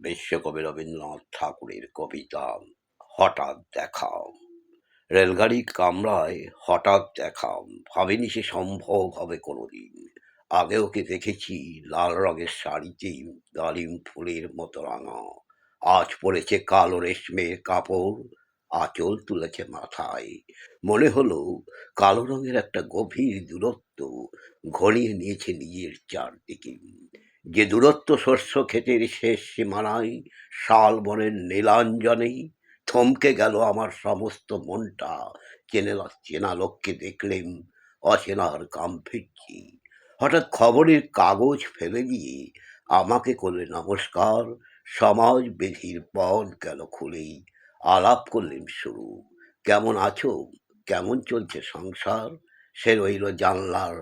বিশ্বকবি রবীন্দ্রনাথ ঠাকুরের কবিতা হঠাৎ দেখা। রেলগাড়ি কামরায় হঠাৎ দেখা, ভাবিনি সে সম্ভব হবে কোনোদিন। আগে ওকে দেখেছি লাল রঙের শাড়িতে ডালিম ফুলের মতো রাঙা, আজ পড়েছে কালো রেশমের কাপড়, আঁচল তুলেছে মাথায়। মনে হলো কালো রঙের একটা গভীর দূরত্ব ঘনিয়ে নিয়েছে নিজের চারদিকে। যে দূরত্ব শস্য ক্ষেতের শেষ সীমানায়, শাল বনের নীলাঞ্জনেই থমকে গেল আমার সমস্ত মনটা। চেনা লোককে দেখলেন, অচেনার গাম্ভীর্যে। হঠাৎ খবরের কাগজ ফেলে দিয়ে আমাকে করলেন নমস্কার। সমাজ বিধির পথ গেল খুলেই, আলাপ করলেন শুরু। কেমন আছো, কেমন চলছে সংসার? সে রইল জানলার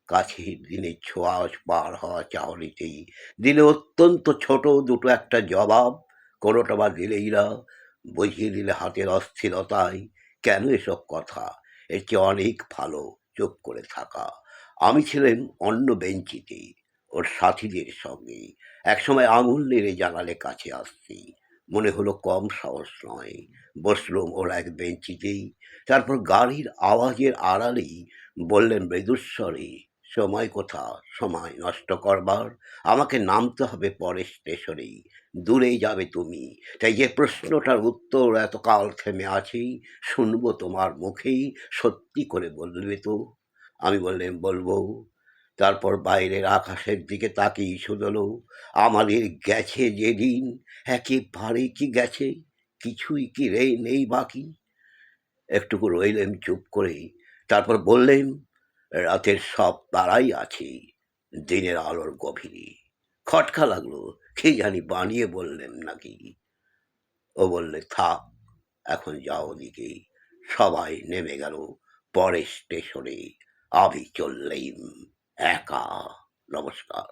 কাছে, দিনের ছোঁয়া পার হওয়া চাহনিতেই। দিলে অত্যন্ত ছোট দুটো একটা জবাব, কোনোটা বা দিলেই না, বুঝিয়ে দিলে হাতের অস্থিরতায়। কেন এসব কথা? এর চেয়ে অনেক ভালো চুপ করে থাকা। আমি ছিলাম অন্য বেঞ্চিতে, ওর সাথীদের সঙ্গে। একসময় আঙুল নেড়ে জানালে কাছে আসছি, মনে হলো কম সাহস নয়। বসলুম ওর এক বেঞ্চিতেই। তারপর গাড়ির আওয়াজের আড়ালেই বললেন মৃদুস্বরে, সময় কোথা সময় নষ্ট করবার? আমাকে নামতে হবে পরের স্টেশনেই, দূরে যাবে তুমি। তাই যে প্রশ্নটার উত্তর এতকাল থেমে আছি, শুনবো তোমার মুখেই, সত্যি করে বলবে তো? আমি বললেন বলবো। তারপর বাইরের আকাশের দিকে তাকিয়ে শুধলো, আমাদের গেছে যেদিন, একেবারে কি গেছে, কিছুই কি নেই বাকি। একটুকু রইলেন চুপ করে, তারপর বললেন, রাতের সব তারাই আছে দিনের আলোর গভীরে। খটকা লাগলো, কি জানি বানিয়ে বললেন নাকি। ও বললে থাক, এখন যাও ওদিকে। সবাই নেমে গেল পরের স্টেশনে, আমি চললেম একা। নমস্কার।